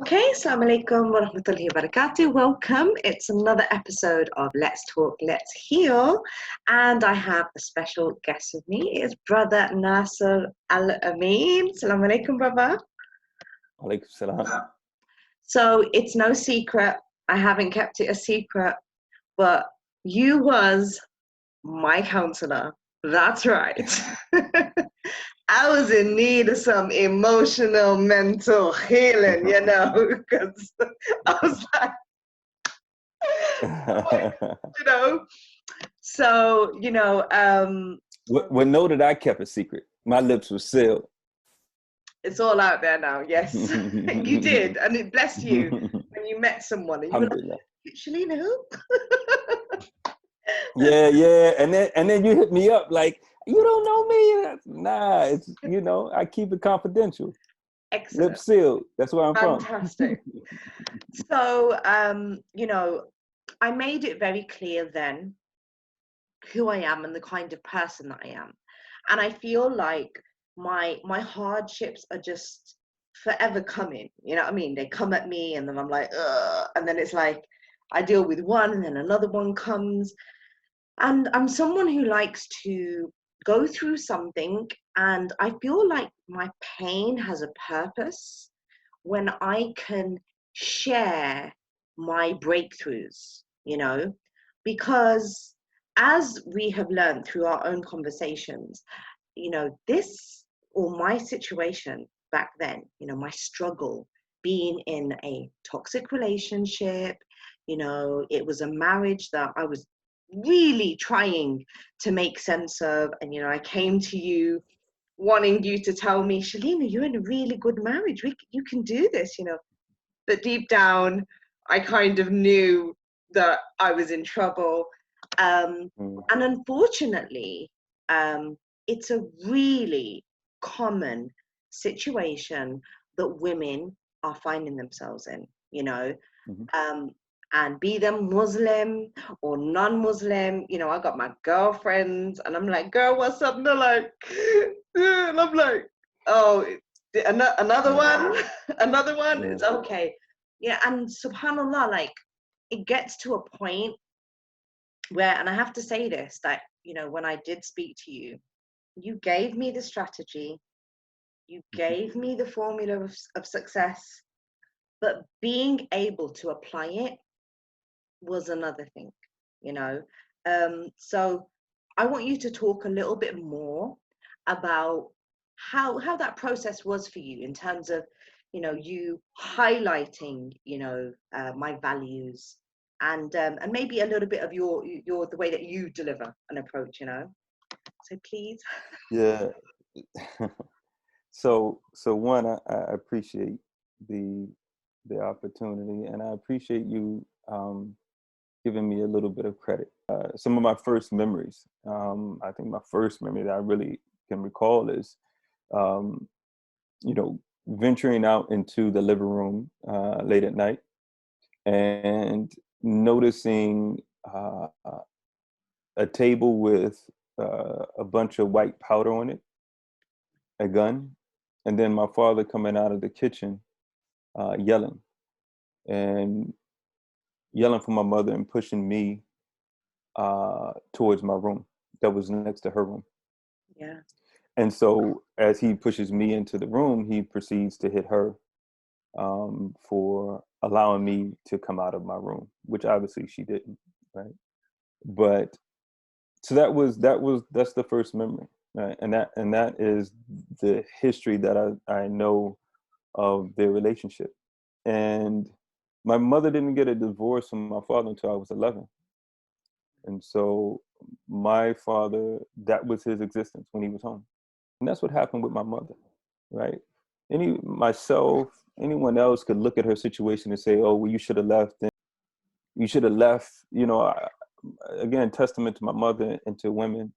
Okay, Assalamu alaikum wa rahmatullahi wa barakatuh. Welcome. It's another episode of Let's Talk, Let's Heal. And I have a special guest with me. It's brother Nasir Al-Amin. Assalamu alaikum, brother. Alaikum salam. So it's no secret. I haven't kept it a secret, but you was my counselor. That's right. I was in need of some emotional, mental healing, because I was like, So, Well, know that I kept a secret. My lips were sealed. It's all out there now. Yes, you did. And it blessed you when you met someone. And you were like, Shalina, who? Yeah. And then you hit me up like, you don't know me? Nah, it's, I keep it confidential. Excellent. Lips sealed. That's where I'm Fantastic. So, I made it very clear then who I am and the kind of person that I am. And I feel like my hardships are just forever coming. You know what I mean? They come at me and then I'm like, ugh. And then it's like I deal with one and then another one comes. And I'm someone who likes to go through something, and I feel like my pain has a purpose when I can share my breakthroughs, because as we have learned through our own conversations, this or my situation back then, my struggle being in a toxic relationship, it was a marriage that I was really trying to make sense of. And, I came to you wanting you to tell me, Shalina, you're in a really good marriage. You can do this, But deep down, I kind of knew that I was in trouble. And unfortunately, it's a really common situation that women are finding themselves in, and be them Muslim or non-Muslim, I got my girlfriends and I'm like, girl, what's up? And they're like, and I'm like, oh, another one, another one, it's okay. Yeah, and subhanAllah, like, it gets to a point where, and I have to say this, that, when I did speak to you, you gave me the strategy, you gave me the formula of success, but being able to apply it was another thing, so I want you to talk a little bit more about how that process was for you in terms of, you highlighting, my values and maybe a little bit of your the way that you deliver an approach, so please. Yeah. So one, I appreciate the opportunity, and I appreciate you giving me a little bit of credit. Some of my first memories, I think my first memory that I really can recall is, venturing out into the living room late at night and noticing a table with a bunch of white powder on it, a gun, and then my father coming out of the kitchen yelling for my mother and pushing me towards my room that was next to her room. Yeah. And so as he pushes me into the room, he proceeds to hit her for allowing me to come out of my room, which obviously she didn't, right? But so that's the first memory, right? And that is the history that I know of their relationship. And my mother didn't get a divorce from my father until I was 11. And so my father, that was his existence when he was home. And that's what happened with my mother, right? Myself, anyone else could look at her situation and say, oh, well, you should have left. And you should have left, again, testament to my mother and to women.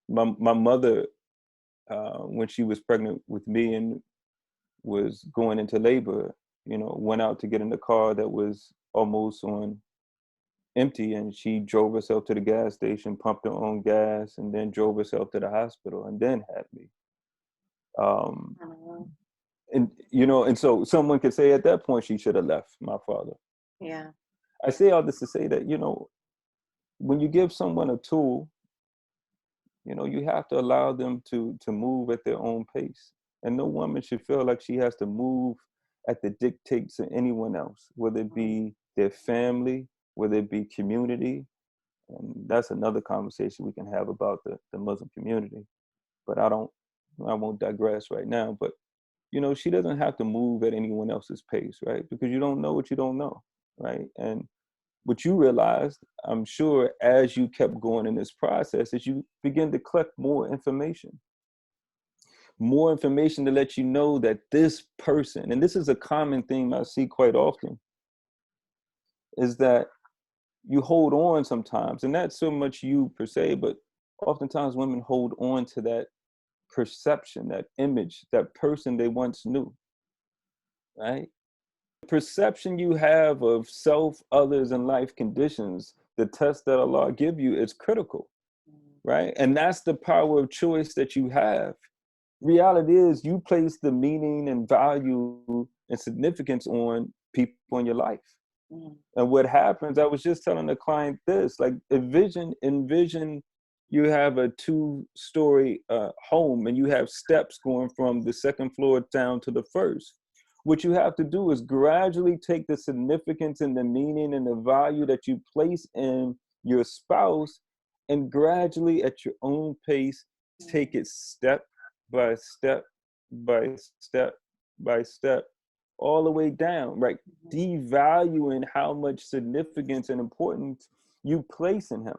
My mother, when she was pregnant with me and was going into labor, went out to get in the car that was almost on empty, and she drove herself to the gas station, pumped her own gas, and then drove herself to the hospital and then had me. And You know, and so someone could say at that point, she should have left my father. Yeah. I say all this to say that, you know, when you give someone a tool, you know, you have to allow them to move at their own pace. And no woman should feel like she has to move at the dictates of anyone else, whether it be their family, whether it be community. And that's another conversation we can have about the Muslim community. But I won't digress right now. But, you know, she doesn't have to move at anyone else's pace, right? Because you don't know what you don't know, right? And what you realized, I'm sure, as you kept going in this process, is you begin to collect more information to let you know that this person, and this is a common theme I see quite often, is that you hold on sometimes, and not so much you per se, but oftentimes women hold on to that perception, that image, that person they once knew, right? The perception you have of self, others, and life conditions, the test that Allah give you is critical, right? And that's the power of choice that you have. Reality is you place the meaning and value and significance on people in your life. And what happens, I was just telling the client this, like envision you have a 2-story home and you have steps going from the second floor down to the first. What you have to do is gradually take the significance and the meaning and the value that you place in your spouse and gradually at your own pace, take it step by step by step by step, all the way down, right? Devaluing how much significance and importance you place in him.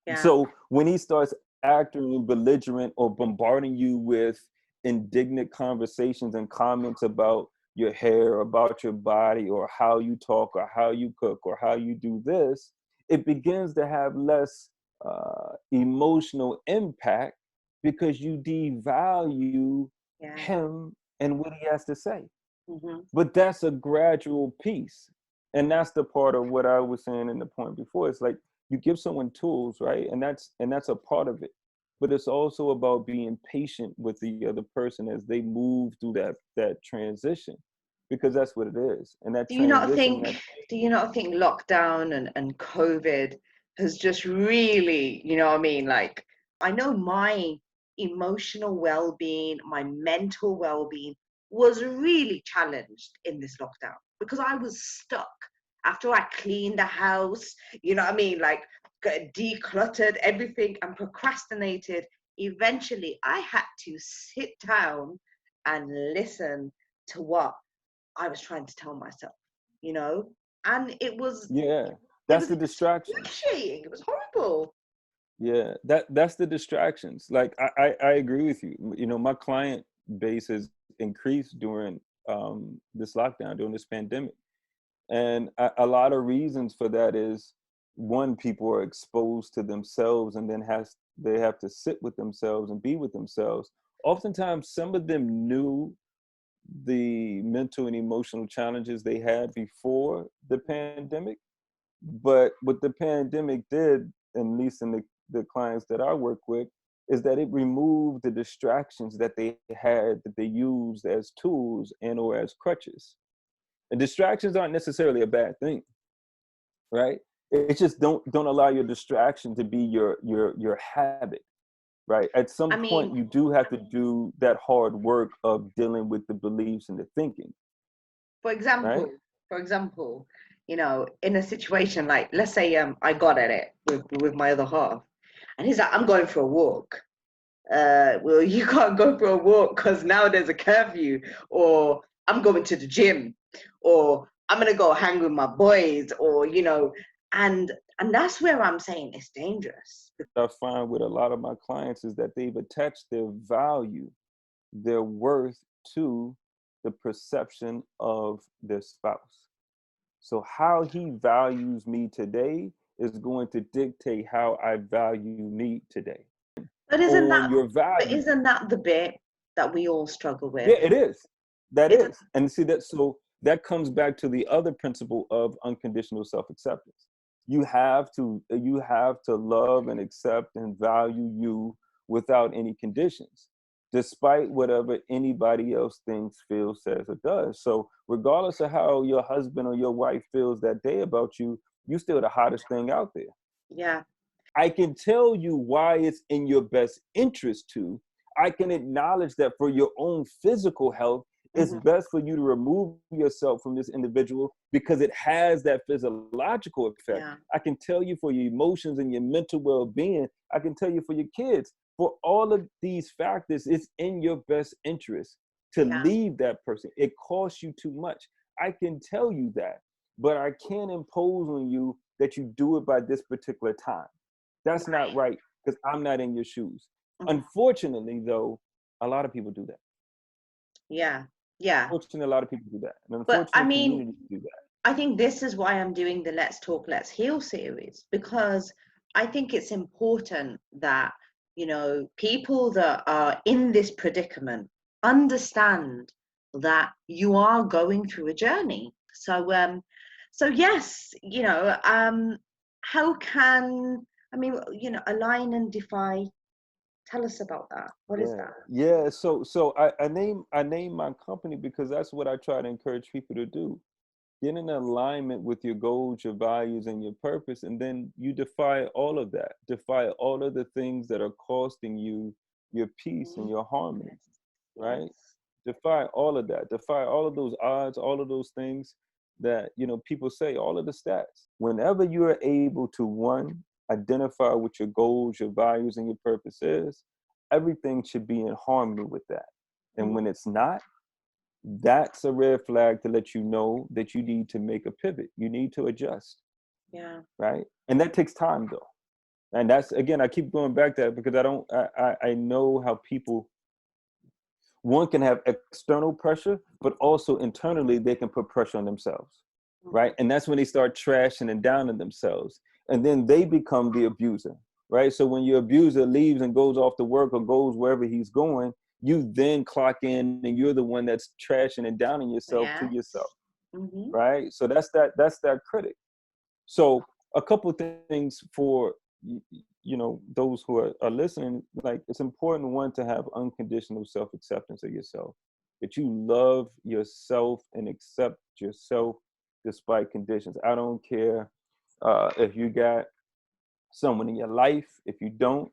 Yeah. So when he starts acting belligerent or bombarding you with indignant conversations and comments about your hair, about your body, or how you talk, or how you cook, or how you do this, it begins to have less emotional impact because you devalue him and what he has to say. But that's a gradual piece. And that's the part of what I was saying in the point before. It's like you give someone tools, right? And that's a part of it. But it's also about being patient with the other person as they move through that transition, because that's what it is. And that Do you not transition. think lockdown and COVID has just really, you know what I mean? Like, I know my emotional well-being, my mental well-being was really challenged in this lockdown because I was stuck after I cleaned the house, you know what I mean? Like, decluttered everything and procrastinated. Eventually, I had to sit down and listen to what I was trying to tell myself, you know, and it was That's the distractions. excruciating. It was horrible. Yeah, that's the distractions. Like I agree with you. You know, my client base has increased during this lockdown, during this pandemic, and a lot of reasons for that is, one, people are exposed to themselves, and then they have to sit with themselves and be with themselves. Oftentimes, some of them knew the mental and emotional challenges they had before the pandemic, but what the pandemic did, at least in the clients that I work with, is that it removed the distractions that they had, that they used as tools and or as crutches. And distractions aren't necessarily a bad thing, right? It's just don't allow your distraction to be your habit, right? At some point, you do have to do that hard work of dealing with the beliefs and the thinking. For example, you know, in a situation like, let's say I got at it with my other half, and he's like, I'm going for a walk. Well, you can't go for a walk because now there's a curfew, or I'm going to the gym, or I'm gonna go hang with my boys, or you know, and that's where I'm saying it's dangerous. I find with a lot of my clients is that they've attached their value, their worth to the perception of their spouse. So how he values me today is going to dictate how I value me today. But Your value. isn't that the bit that we all struggle with? Yeah, it is. That is. And see that, so that comes back to the other principle of unconditional self-acceptance. You have to love and accept and value you without any conditions. despite whatever anybody else thinks, feels, says, or does. So regardless of how your husband or your wife feels that day about you, you still the hottest thing out there. Yeah. I can tell you why it's in your best interest to. I can acknowledge that for your own physical health, it's Hmm. best for you to remove yourself from this individual because it has that physiological effect. Yeah. I can tell you for your emotions and your mental well-being. I can tell you for your kids. For all of these factors, it's in your best interest to Yeah. leave that person. It costs you too much. I can tell you that, but I can't impose on you that you do it by this particular time. That's not Right. right because I'm not in your shoes. Hmm. Unfortunately, though, a lot of people do that. Yeah. Yeah. Unfortunately, a lot of people do that. And But I unfortunately, mean, communities do that. I think this is why I'm doing the Let's Talk, Let's Heal series, because I think it's important that, people that are in this predicament understand that you are going through a journey. So yes, how can, align and defy? Tell us about that. What is Yeah, that? yeah. So I name my company because that's what I try to encourage people to do. Get in alignment with your goals, your values, and your purpose, and then you defy all of that. Defy all of the things that are costing you your peace and your harmony, Yes. right? Yes. Defy all of that. Defy all of those odds, all of those things that people say, all of the stats. Whenever you are able to, one, identify what your goals, your values, and your purpose is, everything should be in harmony with that. And when Mhm. it's not, that's a red flag to let you know that you need to make a pivot. You need to adjust, Yeah. right? And that takes time, though. And that's, again, I keep going back to that because I know how people, one can have external pressure, but also internally they can put pressure on themselves, right? Mhm. And that's when they start trashing and downing themselves. And then they become the abuser, right? So when your abuser leaves and goes off to work or goes wherever he's going, you then clock in and you're the one that's trashing and downing yourself to Yes. yourself, Mhm. right? So that's that critic. So a couple of things for those who are listening. Like, it's important, one, to have unconditional self-acceptance of yourself, that you love yourself and accept yourself despite conditions. I don't care if you got someone in your life, if you don't,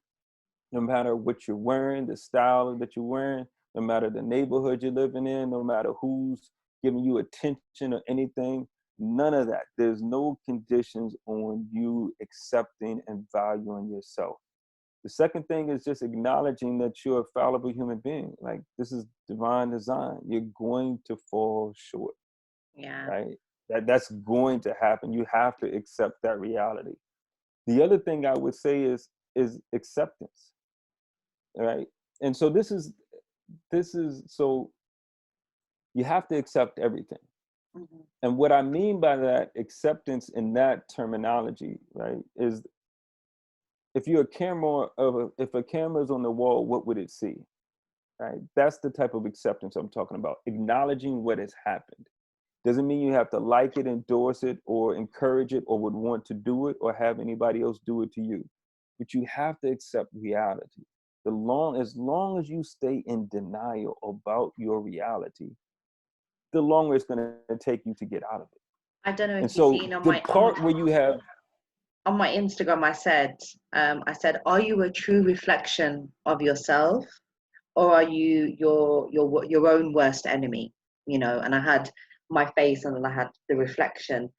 no matter what you're wearing, the style that you're wearing, no matter the neighborhood you're living in, no matter who's giving you attention or anything, none of that. There's no conditions on you accepting and valuing yourself. The second thing is just acknowledging that you're a fallible human being. Like, this is divine design. You're going to fall short, Yeah. right? That's going to happen. You have to accept that reality. The other thing I would say is acceptance, right? And so this is so you have to accept everything. Mhm. And what I mean by that acceptance in that terminology, right, is if you're a camera if a camera is on the wall, what would it see? Right? That's the type of acceptance I'm talking about. Acknowledging what has happened. Doesn't mean you have to like it, endorse it, or encourage it, or would want to do it, or have anybody else do it to you. But you have to accept reality. As long as you stay in denial about your reality, the longer it's going to take you to get out of it. I don't know And if you've so seen on the my part where you have, on my Instagram, I said, are you a true reflection of yourself, or are you your own worst enemy? And I had my face, and then I had the reflection.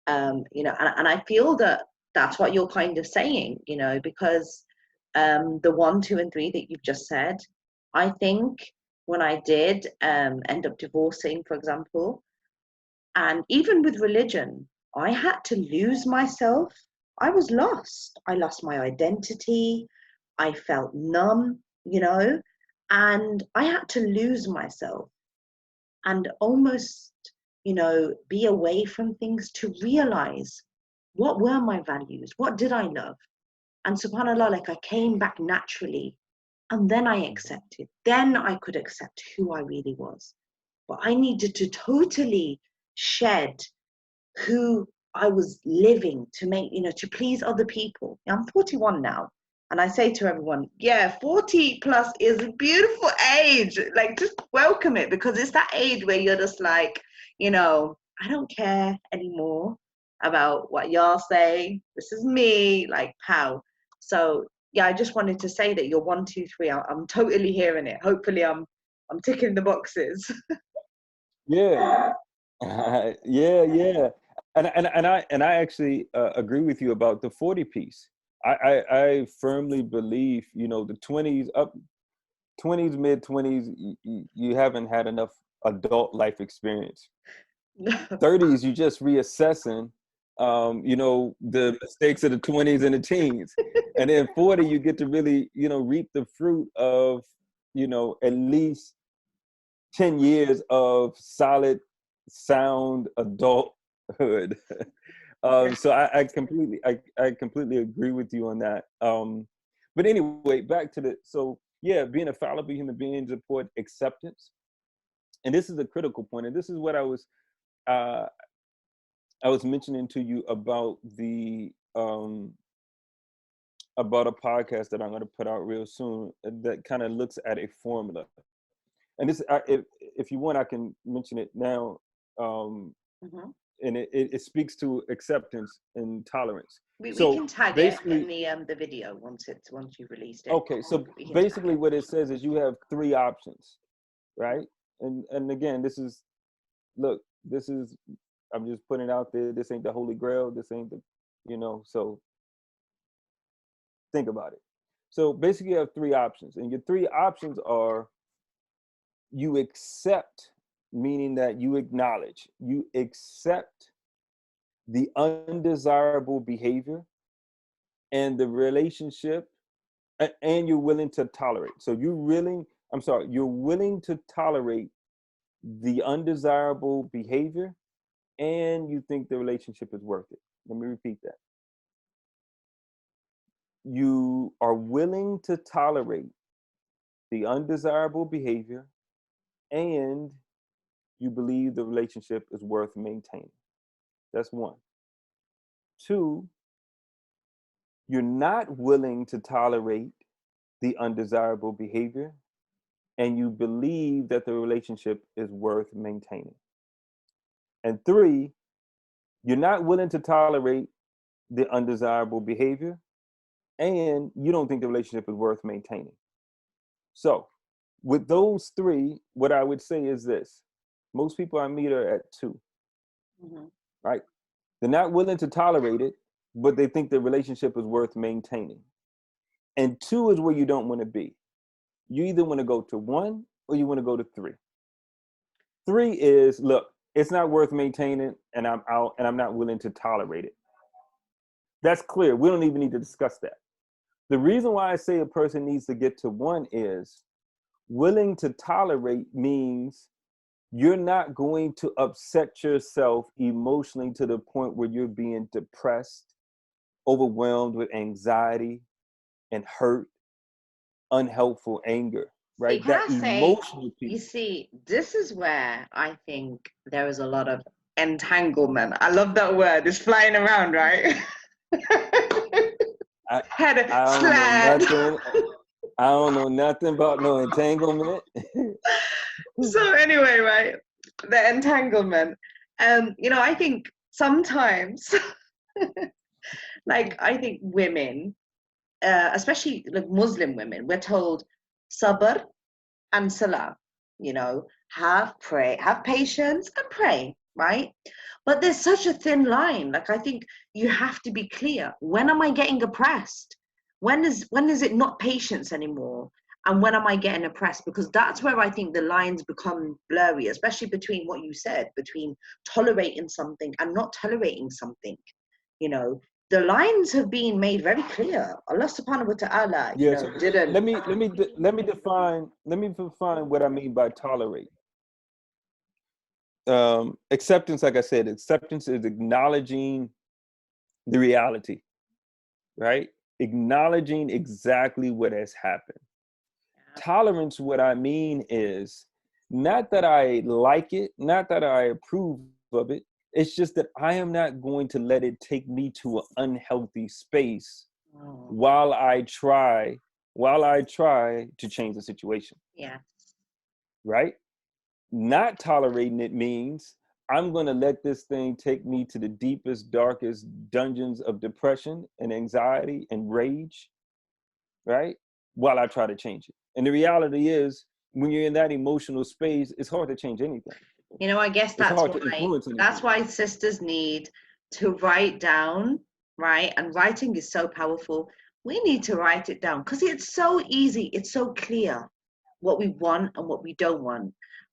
And I feel that that's what you're kind of saying, because the 1, 2, and 3 that you've just said, I think when I did end up divorcing, for example, and even with religion, I had to lose myself. I was lost. I lost my identity. I felt numb, and I had to lose myself and almost, be away from things to realize what were my values, what did I love. And subhanAllah, like, I came back naturally, and then I accepted. Then I could accept who I really was. But I needed to totally shed who I was living to make, to please other people. I'm 41 now. And I say to everyone, yeah, 40 plus is a beautiful age. Like, just welcome it, because it's that age where you're just like, I don't care anymore about what y'all say. This is me, like, pow. So, yeah, I just wanted to say that you're 1, 2, 3. I'm totally hearing it. Hopefully, I'm ticking the boxes. Yeah. Yeah. And I actually agree with you about the 40 piece. I firmly believe, the 20s, up 20s, mid 20s, you haven't had enough adult life experience. 30s, you just reassessing, the mistakes of the 20s and the teens. And then 40, you get to really, reap the fruit of, at least 10 years of solid, sound adulthood. So I completely agree with you on that. But anyway, back to being a fallible human being is important. Acceptance, and this is a critical point, and this is what uh, I was mentioning to you about about a podcast that I'm going to put out real soon that kind of looks at a formula. And this, if you want, I can mention it now. Mhm. And it speaks to acceptance and tolerance. We So can tag it basically, in the video once you've released it. okay. So We can tag basically, it. what it says is you have 3 options, right? And again, look, this is, I'm just putting it out there. This ain't the Holy Grail. This ain't the, So think about it. So basically, you have 3 options, and your 3 options are: you accept, meaning that you accept the undesirable behavior and the relationship, and you're willing to tolerate. So you're willing to tolerate the undesirable behavior, and you think the relationship is worth it. Let me repeat that. You are willing to tolerate the undesirable behavior, and you believe the relationship is worth maintaining. That's 1. 2, you're not willing to tolerate the undesirable behavior, and you believe that the relationship is worth maintaining. And 3, you're not willing to tolerate the undesirable behavior, and you don't think the relationship is worth maintaining. So, with those 3, what I would say is this: most people I meet are at 2, Mm-hmm. right? They're not willing to tolerate it, but they think the relationship is worth maintaining. And 2 is where you don't want to be. You either want to go to 1 or you want to go to 3. 3 is, look, it's not worth maintaining, and I'm out, and I'm not willing to tolerate it. That's clear. We don't even need to discuss that. The reason why I say a person needs to get to 1 is willing to tolerate means you're not going to upset yourself emotionally to the point where you're being depressed, overwhelmed with anxiety and hurt, unhelpful anger, See, right? can That I say, emotional you piece. see, this is where I think there is a lot of entanglement. I love that word. It's flying around, right? I, Head I don't know slat. nothing. I don't know nothing about no entanglement. So anyway, right, the entanglement. I think sometimes, like, I think women, especially like Muslim women, we're told sabr and salah, have patience and pray, right? But there's such a thin line. Like, I think you have to be clear. When am I getting oppressed? When is it not patience anymore? And when am I getting oppressed? Because that's where I think the lines become blurry, especially between what you said, between tolerating something and not tolerating something. You know, the lines have been made very clear. Allah subhanahu wa ta'ala, Yeah, so didn't. let me define what I mean by tolerate. Acceptance, like I said, acceptance is acknowledging the reality, right? Acknowledging exactly what has happened. Tolerance, what I mean is not that I like it, not that I approve of it. It's just that I am not going to let it take me to an unhealthy space Oh, while I try to change the situation, yeah. right? Not tolerating it means I'm going to let this thing take me to the deepest, darkest dungeons of depression and anxiety and rage, right? While I try to change it. And the reality is, when you're in that emotional space, it's hard to change anything. You know, I guess It's hard to influence that's anything. why sisters need to write down, right? And writing is so powerful. We need to write it down because it's so easy, it's so clear what we want and what we don't want.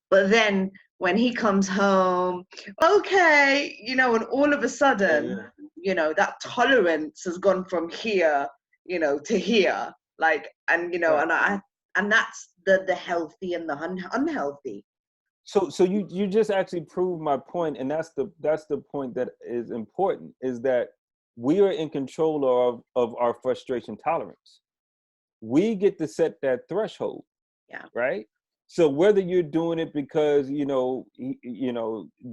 But then when he comes home, okay, you know, and all of a sudden, you know, that tolerance has gone from here, you know, to here. Like, and you know, Right. and that's the healthy and the unhealthy. So you just actually proved my point, and that's the point that is important, is that we are in control of our frustration tolerance. We get to set that threshold. Yeah. Right? So whether you're doing it because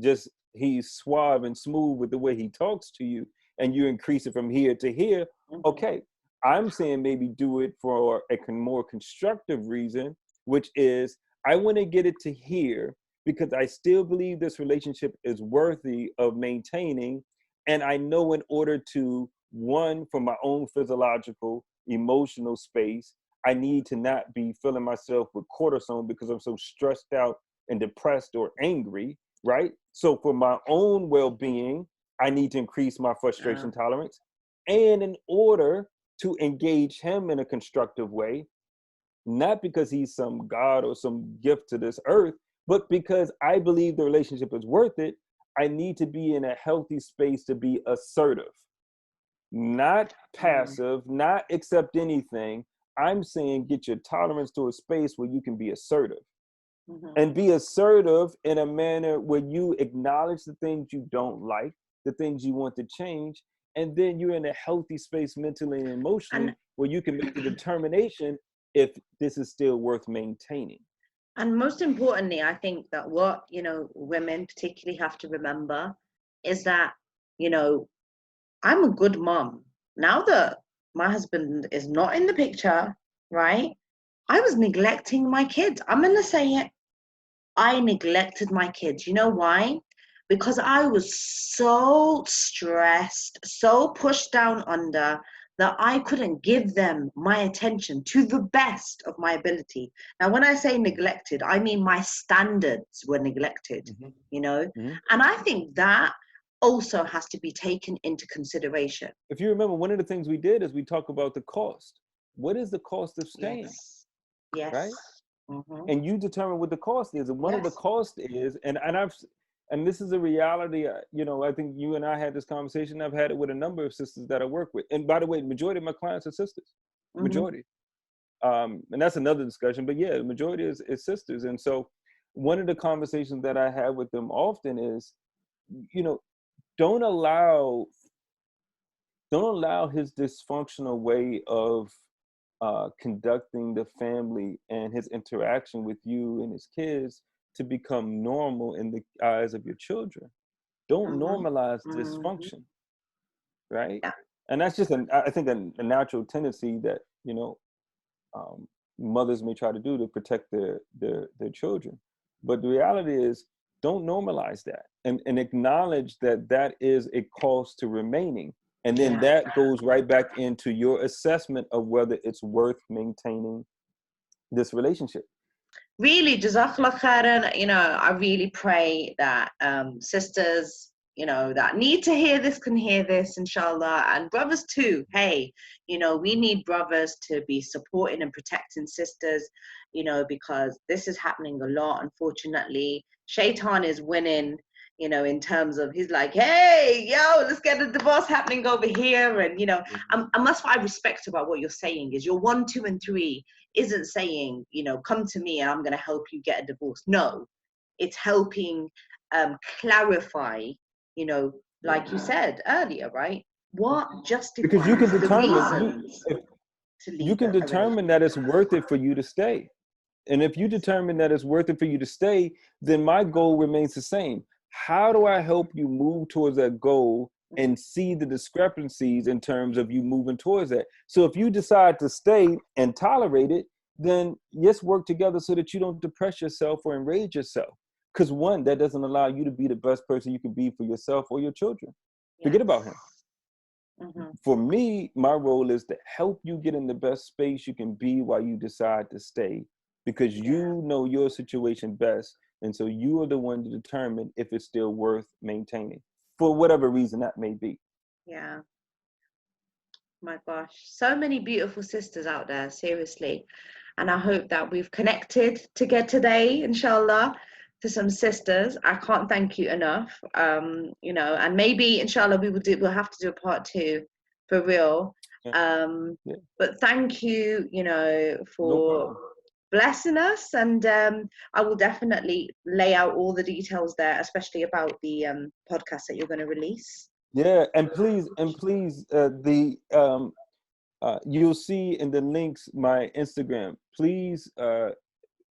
just he's suave and smooth with the way he talks to you, and you increase it from here to here, okay. I'm saying maybe do it for a more constructive reason, which is I want to get it to here because I still believe this relationship is worthy of maintaining, and I know in order to, one, from my own physiological, emotional space, I need to not be filling myself with cortisone because I'm so stressed out and depressed or angry, right? So for my own well-being, I need to increase my frustration tolerance. And in order to engage him in a constructive way, not because he's some god or some gift to this earth, but because I believe the relationship is worth it, I need to be in a healthy space to be assertive, not passive, not accept anything. I'm saying get your tolerance to a space where you can be assertive, and be assertive in a manner where you acknowledge the things you don't like, the things you want to change, and then you're in a healthy space mentally and emotionally where you can make the determination if this is still worth maintaining. And most importantly, I think that what, you know, women particularly have to remember is that, you know, I'm a good mom. Now that my husband is not in the picture, right? I was neglecting my kids. I'm going to say it. I neglected my kids. You know why? Because I was so stressed, so pushed down under that I couldn't give them my attention to the best of my ability. Now, when I say neglected, I mean my standards were neglected, you know? And I think that also has to be taken into consideration. If you remember, one of the things we did is we talk about the cost. What is the cost of staying? Yes. Right? And you determine what the cost is. And one of the costs is, and this is a reality, you know, I think you and I had this conversation. I've had it with a number of sisters that I work with. And by the way, the majority of my clients are sisters, majority. And that's another discussion, but yeah, the majority is sisters. And so one of the conversations that I have with them often is, you know, don't allow his dysfunctional way of conducting the family and his interaction with you and his kids to become normal in the eyes of your children. Don't normalize dysfunction, right? Yeah. And that's just, I think, a natural tendency that, you know, mothers may try to do to protect their children. But the reality is, don't normalize that, and acknowledge that that is a cost to remaining. And then that goes right back into your assessment of whether it's worth maintaining this relationship. Really, Jazakallah khairan. You know, I really pray that sisters, you know, that need to hear this can hear this, inshallah, and brothers too. Hey, you know, we need brothers to be supporting and protecting sisters, you know, because this is happening a lot, unfortunately. Shaitan is winning, you know, in terms of he's like, hey, yo, let's get a divorce happening over here. And, you know, and that's what I respect about what you're saying is your 1, 2, and 3 isn't saying, you know, come to me and I'm going to help you get a divorce. No, it's helping clarify, you know, like you said earlier, right? What justifies Because you can the determine, reasons to you leave can a determine that it's worth it for you to stay. And if you determine that it's worth it for you to stay, then my goal remains the same. How do I help you move towards that goal and see the discrepancies in terms of you moving towards that. So if you decide to stay and tolerate it, then let's work together so that you don't depress yourself or enrage yourself. Because one, that doesn't allow you to be the best person you can be for yourself or your children. Yes. Forget about him. Mm-hmm. For me, my role is to help you get in the best space you can be while you decide to stay, because you know your situation best. And so you are the one to determine if it's still worth maintaining for whatever reason that may be. Yeah. My gosh, so many beautiful sisters out there, seriously. And I hope that we've connected to get today, inshallah, to some sisters. I can't thank you enough. You know, and maybe inshallah we'll have to do a part 2 for real. But thank you, you know, for blessing us, and I will definitely lay out all the details there, especially about the podcast that you're going to release. Yeah, and please, you'll see in the links my Instagram. Please,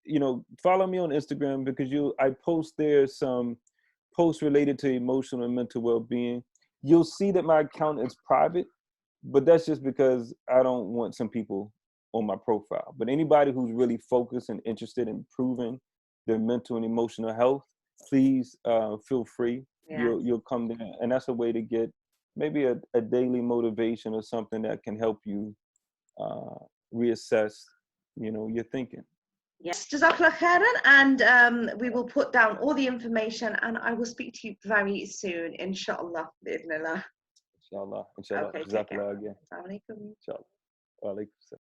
you know, follow me on Instagram, because I post there some posts related to emotional and mental well-being. You'll see that my account is private, but that's just because I don't want some people on my profile. But anybody who's really focused and interested in improving their mental and emotional health, please feel free. Yeah. You'll come there, and that's a way to get maybe a daily motivation or something that can help you reassess, you know, your thinking. Yes, Jazakallah khairan, and we will put down all the information, and I will speak to you very soon, inshallah, bi'idhnillah. Inshallah. Okay, take care. Jazakallah again. Assalamu alaikum. Inshallah. Wa alaikum salam.